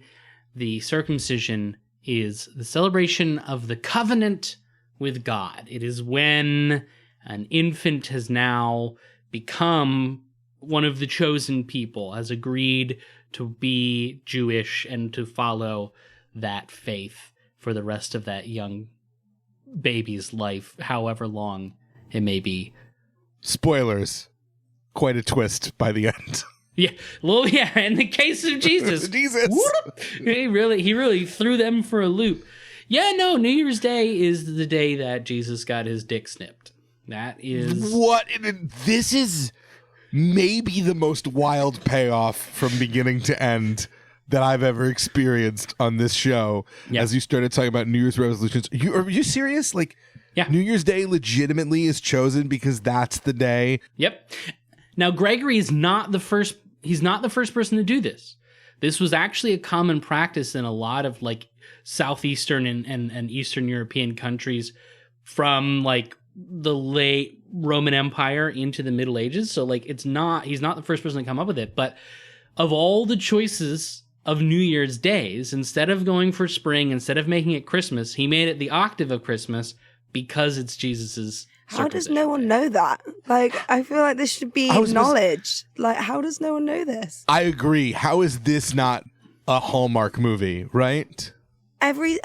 the circumcision, is the celebration of the covenant with God. It is when an infant has now become one of the chosen people, has agreed to be Jewish and to follow that faith for the rest of that young baby's life, however long it may be. Spoilers. Quite a twist by the end. Yeah, well, yeah, in the case of Jesus. Jesus. He really threw them for a loop. Yeah, no, New Year's Day is the day that Jesus got his dick snipped. That is... What? This is maybe the most wild payoff from beginning to end that I've ever experienced on this show. Yeah. As you started talking about New Year's resolutions. Are you serious? Like, yeah. New Year's Day legitimately is chosen because that's the day? Yep. Now, Gregory is not the first. He's not the first person to do this. This was actually a common practice in a lot of like Southeastern and Eastern European countries from like the late Roman Empire into the Middle Ages. So like he's not the first person to come up with it. But of all the choices of New Year's days, instead of going for spring, instead of making it Christmas, he made it the octave of Christmas because it's Jesus's. How does no one know that? Like, I feel like this should be acknowledged. Like, how does no one know this? I agree. How is this not a Hallmark movie, right? Every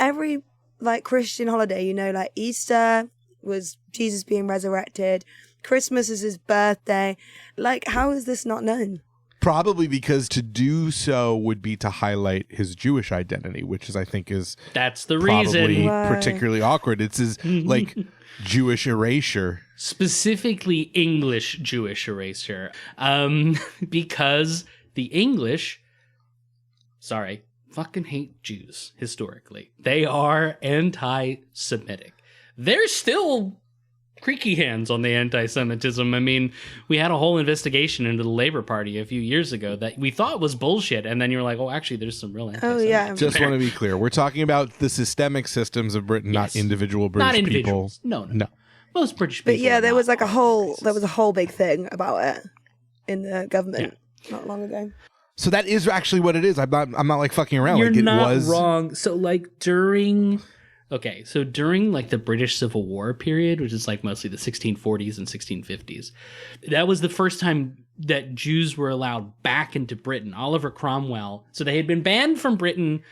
like Christian holiday, you know, like Easter was Jesus being resurrected. Christmas is his birthday. Like, how is this not known? Probably because to do so would be to highlight his Jewish identity, which is, I think, that's the probably reason. Particularly awkward. It's his like Jewish erasure, specifically English Jewish erasure, because the English, fucking hate Jews historically. They are anti-Semitic. They're still creaky hands on the anti-Semitism. I mean, we had a whole investigation into the Labor Party a few years ago that we thought was bullshit, and then you were like, oh, actually, there's some real anti-Semitism. Oh, yeah. Just want to be clear. We're talking about the systemic systems of Britain, Yes. not individual British Not individuals. people. No. Most British people. But yeah, there are was like not there was a racist. whole big thing about it in the government not long ago. So that is actually what it is. I'm not like fucking around. You're like it not was wrong. So like during like the British Civil War period, which is like mostly the 1640s and 1650s, that was the first time that Jews were allowed back into Britain. Oliver Cromwell. So they had been banned from Britain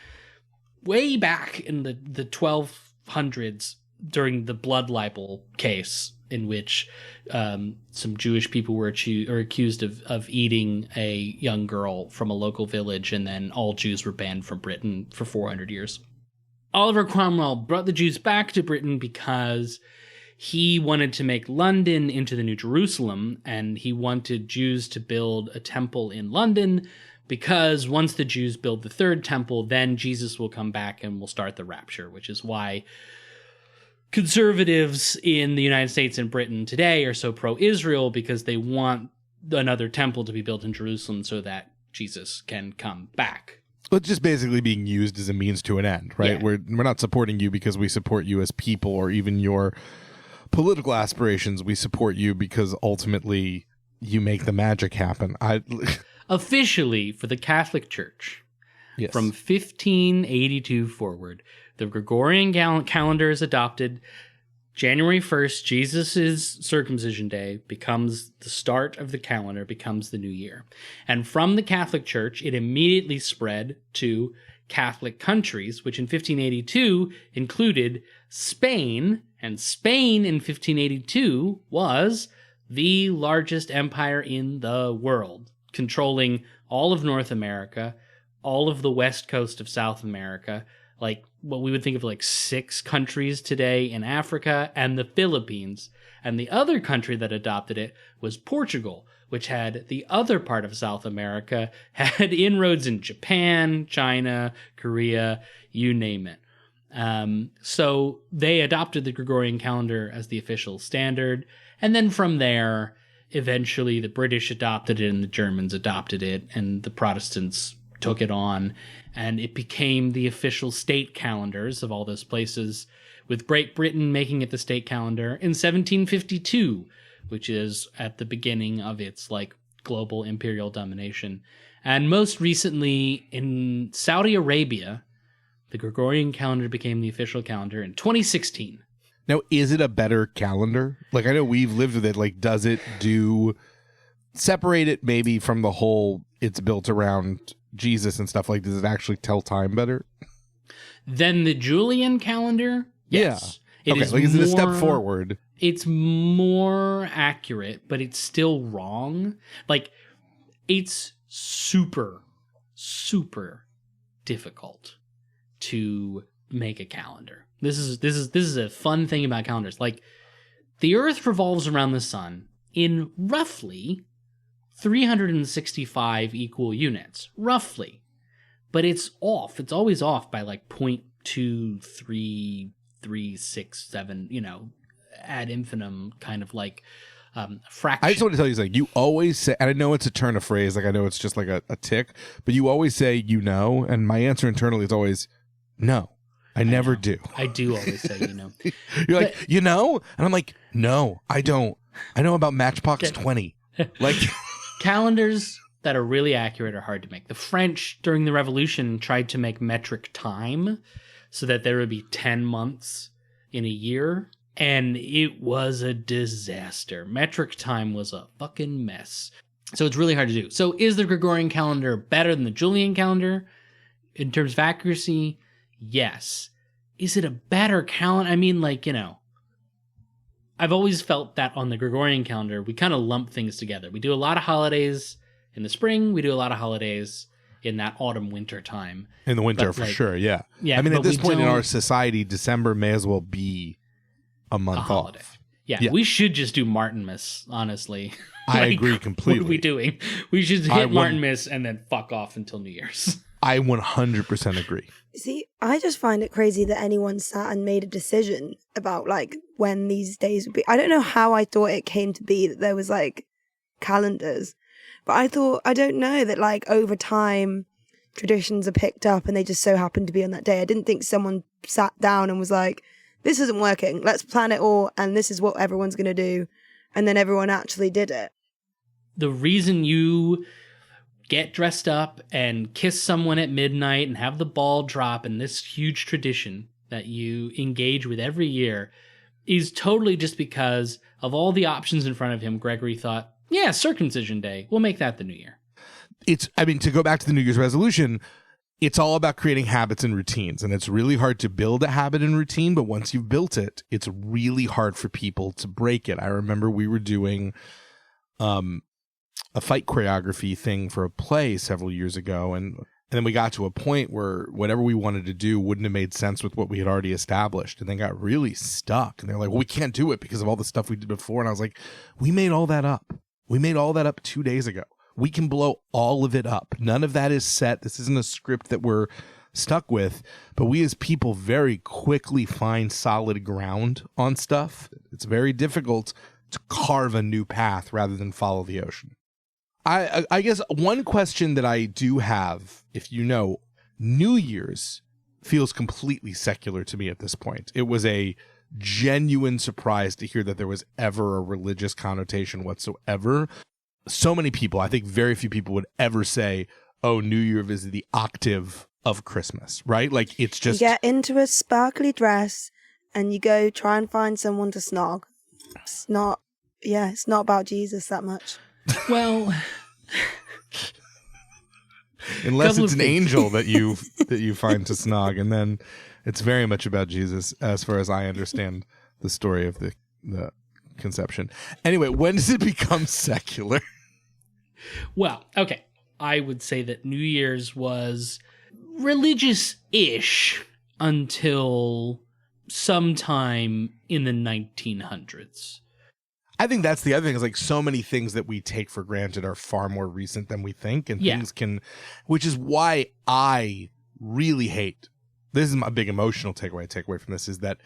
way back in the 1200s during the blood libel case, in which some Jewish people were accused of eating a young girl from a local village, and then all Jews were banned from Britain for 400 years. Oliver Cromwell brought the Jews back to Britain because he wanted to make London into the New Jerusalem, and he wanted Jews to build a temple in London, because once the Jews build the third temple, then Jesus will come back and will start the rapture, which is why conservatives in the United States and Britain today are so pro-Israel because they want another temple to be built in Jerusalem so that Jesus can come back. Well, it's just basically being used as a means to an end, right? Yeah. We're not supporting you because we support you as people or even your political aspirations. We support you because ultimately you make the magic happen. Officially, for the Catholic Church, Yes. from 1582 forward, the Gregorian calendar is adopted. January 1st, Jesus' circumcision day becomes the start of the calendar, becomes the new year. And from the Catholic Church, it immediately spread to Catholic countries, which in 1582 included Spain. And Spain in 1582 was the largest empire in the world, controlling all of North America, all of the west coast of South America, like what we would think of like 6 countries today in Africa, and the Philippines. And the other country that adopted it was Portugal, which had the other part of South America, had inroads in Japan, China, Korea, you name it. So they adopted the Gregorian calendar as the official standard. And then from there, eventually the British adopted it and the Germans adopted it and the Protestants took it on, and it became the official state calendars of all those places, with Great Britain making it the state calendar in 1752, which is at the beginning of its like global imperial domination. And most recently in Saudi Arabia, the Gregorian calendar became the official calendar in 2016. Now, is it a better calendar? Like, I know we've lived with it. Like, does it separate it maybe from the whole it's built around Jesus and stuff? Like, does it actually tell time better? Then the Julian calendar? Yes. Yeah. Is it a step forward? It's more accurate, but it's still wrong. Like, it's super, super difficult to make a calendar. This is a fun thing about calendars. Like, the Earth revolves around the sun in roughly 365 equal units, roughly. But it's off. It's always off by like 0.23367, ad infinitum kind of like fraction. I just want to tell you something. You always say, and I know it's a turn of phrase, like I know it's just like a tick, but you always say, and my answer internally is always, no. I never do. I do always say, You're like, and I'm like, no, I don't. I know about Matchbox 20. Like, calendars that are really accurate are hard to make. The French during the Revolution tried to make metric time so that there would be 10 months in a year, and it was a disaster. Metric time was a fucking mess. So it's really hard to do. So is the Gregorian calendar better than the Julian calendar in terms of accuracy? Yes. Is it a better calendar? I mean, like, I've always felt that on the Gregorian calendar, we kind of lump things together. We do a lot of holidays in the spring. We do a lot of holidays in that autumn-winter time. In the winter, for sure, yeah. Yeah. I mean, at this point in our society, December may as well be a month off. Yeah, we should just do Martinmas, honestly. I agree completely. What are we doing? We should hit Martinmas and then fuck off until New Year's. I 100% agree. See, I just find it crazy that anyone sat and made a decision about like when these days would be. I don't know how I thought it came to be that there was like calendars, but I don't know that like over time traditions are picked up and they just so happen to be on that day. I didn't think someone sat down and was like, this isn't working, let's plan it all and this is what everyone's going to do. And then everyone actually did it. The reason you get dressed up and kiss someone at midnight and have the ball drop and this huge tradition that you engage with every year is totally just because of all the options in front of him. Gregory thought, yeah, circumcision day, we'll make that the new year. To go back to the New Year's resolution, it's all about creating habits and routines, and it's really hard to build a habit and routine, but once you've built it, it's really hard for people to break it. I remember we were doing a fight choreography thing for a play several years ago, and then we got to a point where whatever we wanted to do wouldn't have made sense with what we had already established, and then got really stuck. And they're like, well, we can't do it because of all the stuff we did before. And I was like, we made all that up. We made all that up 2 days ago. We can blow all of it up. None of that is set. This isn't a script that we're stuck with, but we as people very quickly find solid ground on stuff. It's very difficult to carve a new path rather than follow the ocean. I guess one question that I do have, if you know, New Year's feels completely secular to me at this point. It was a genuine surprise to hear that there was ever a religious connotation whatsoever. So many people, I think very few people would ever say, oh, New Year is the octave of Christmas, right? Like, it's just... You get into a sparkly dress and you go try and find someone to snog. It's not about Jesus that much. Well, unless it's an angel that you find to snog, and then it's very much about Jesus, as far as I understand the story of the conception. Anyway, when does it become secular? Well, okay. I would say that New Year's was religious-ish until sometime in the 1900s. I think that's the other thing, is like so many things that we take for granted are far more recent than we think, and things can, which is why I really hate, this is my big emotional takeaway I take away from this, is that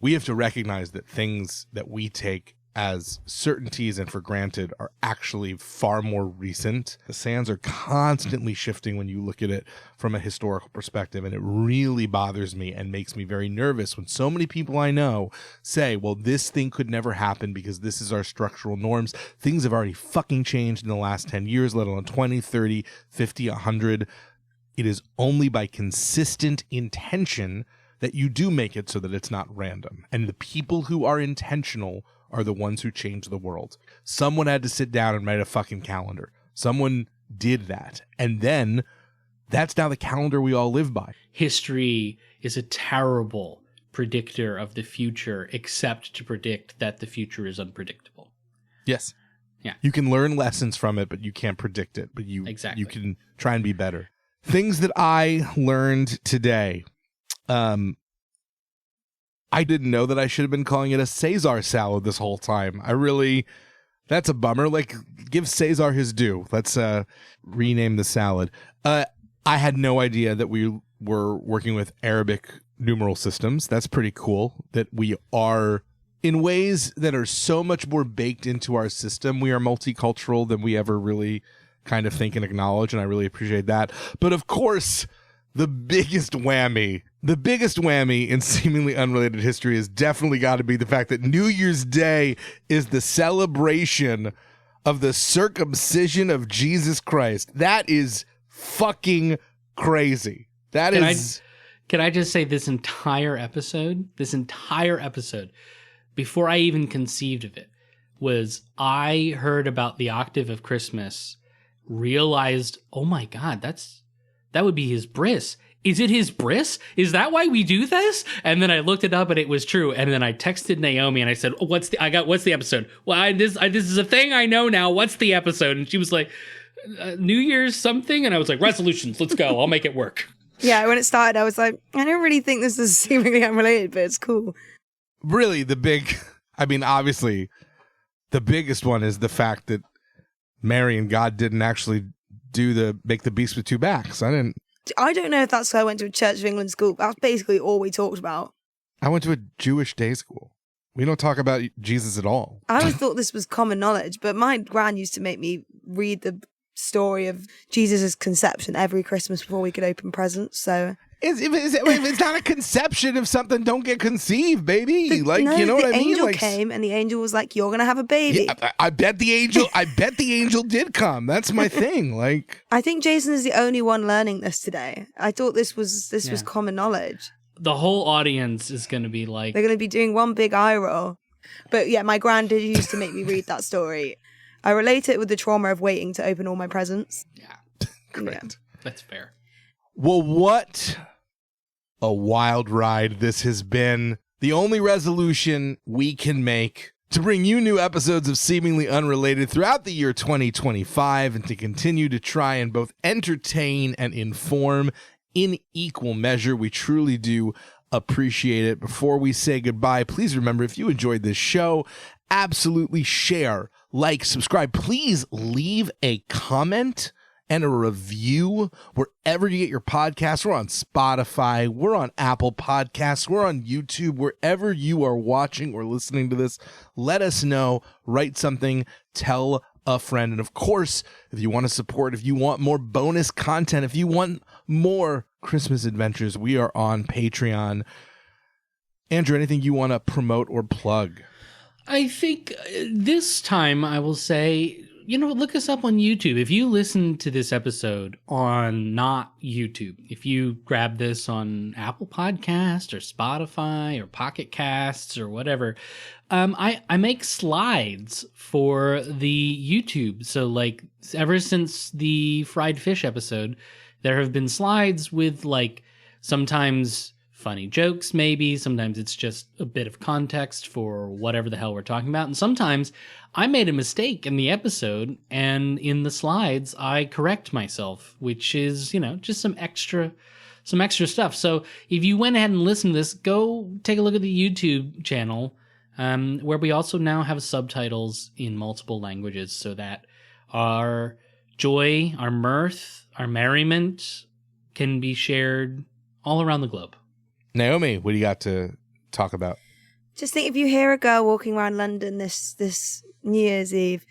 we have to recognize that things that we take as certainties and for granted are actually far more recent. The sands are constantly shifting when you look at it from a historical perspective, and it really bothers me and makes me very nervous when so many people I know say, well, this thing could never happen because this is our structural norms. Things have already fucking changed in the last 10 years, let alone 20, 30, 50, 100. It is only by consistent intention that you do make it so that it's not random. And the people who are intentional are the ones who change the world. Someone had to sit down and write a fucking calendar. Someone did that. And then that's now the calendar we all live by. History is a terrible predictor of the future, except to predict that the future is unpredictable. Yes. Yeah. You can learn lessons from it, but you can't predict it. But you can try and be better. Things that I learned today. I didn't know that I should have been calling it a Caesar salad this whole time. That's a bummer. Like, give Caesar his due. Let's rename the salad. I had no idea that we were working with Arabic numeral systems. That's pretty cool that we are, in ways that are so much more baked into our system, we are multicultural than we ever really kind of think and acknowledge, and I really appreciate that. But of course, the biggest whammy in seemingly unrelated history has definitely got to be the fact that New Year's Day is the celebration of the circumcision of Jesus Christ. That is fucking crazy. Can I just say this entire episode, before I even conceived of it, was I heard about the octave of Christmas, realized, oh my God, that would be his bris. Is it his bris? Is that why we do this? And then I looked it up and it was true. And then I texted Naomi and I said, what's the episode? Well, this is a thing I know now. What's the episode? And she was like, New Year's something. And I was like, resolutions. Let's go. I'll make it work. Yeah. When it started, I was like, I don't really think this is seemingly unrelated, but it's cool. Really, obviously the biggest one is the fact that Mary and God didn't actually make the beast with two backs. I don't know if that's why I went to a Church of England school. That's basically all we talked about. I went to a Jewish day school. We don't talk about Jesus at all. I always thought this was common knowledge, but my gran used to make me read the story of Jesus' conception every Christmas before we could open presents. So if it's not a conception of something, don't get conceived, baby. You know what I mean? The angel came and the angel was like, "You're gonna have a baby." Yeah, I bet the angel did come. That's my thing. Like, I think Jason is the only one learning this today. I thought this was common knowledge. The whole audience is gonna be like, they're gonna be doing one big eye roll. But yeah, my gran did used to make me read that story. I relate it with the trauma of waiting to open all my presents. Yeah, great. Yeah, that's fair. Well, what a wild ride this has been. The only resolution we can make to bring you new episodes of Seemingly Unrelated throughout the year 2025 and to continue to try and both entertain and inform in equal measure. We truly do appreciate it. Before we say goodbye, please remember, if you enjoyed this show, absolutely share, like, subscribe. Please leave a comment and a review wherever you get your podcasts. We're on Spotify. We're on Apple Podcasts. We're on YouTube. Wherever you are watching or listening to this, let us know. Write something. Tell a friend. And of course, if you want to support, if you want more bonus content, if you want more Christmas adventures, we are on Patreon. Andrew, anything you want to promote or plug? I think this time I will say, look us up on YouTube. If you listen to this episode on not YouTube, if you grab this on Apple Podcast or Spotify or Pocket Casts or whatever, I make slides for the YouTube. So like ever since the fried fish episode, there have been slides with sometimes funny jokes, maybe. Sometimes it's just a bit of context for whatever the hell we're talking about. And sometimes I made a mistake in the episode, and in the slides, I correct myself, which is, just some extra stuff. So if you went ahead and listened to this, go take a look at the YouTube channel, where we also now have subtitles in multiple languages so that our joy, our mirth, our merriment can be shared all around the globe. Naomi, what do you got to talk about? Just think, if you hear a girl walking around London this New Year's Eve,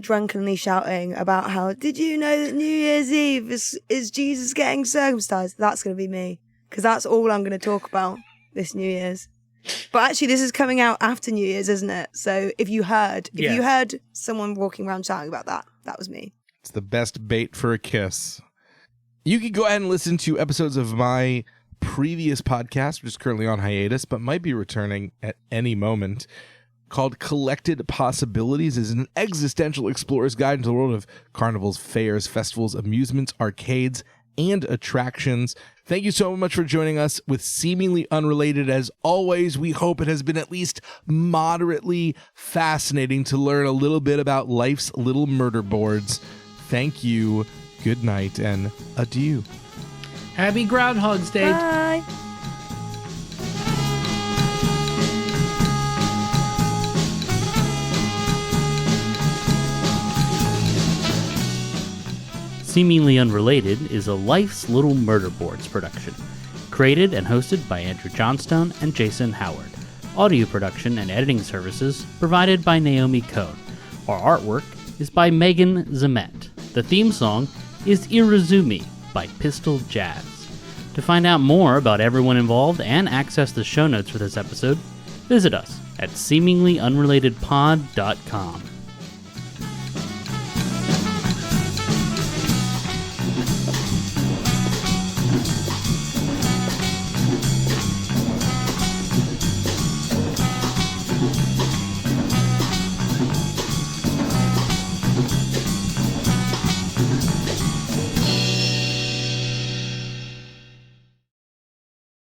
drunkenly shouting about how, did you know that New Year's Eve is Jesus getting circumcised? That's going to be me, because that's all I'm going to talk about this New Year's. But actually, this is coming out after New Year's, isn't it? So if you heard someone walking around shouting about that, that was me. It's the best bait for a kiss. You can go ahead and listen to episodes of my previous podcast, which is currently on hiatus, but might be returning at any moment, called Collected Possibilities. Is an existential explorer's guide into the world of carnivals, fairs, festivals, amusements, arcades, and attractions. Thank you so much for joining us with Seemingly Unrelated. As always, we hope it has been at least moderately fascinating to learn a little bit about life's little murder boards. Thank you, good night, and adieu. Happy Groundhog's Day. Bye. Seemingly Unrelated is a Life's Little Murder Boards production. Created and hosted by Andrew Johnstone and Jason Howard. Audio production and editing services provided by Naomi Cohn. Our artwork is by Megan Zemet. The theme song is Irizumi by Pistol Jazz. To find out more about everyone involved and access the show notes for this episode, visit us at seeminglyunrelatedpod.com.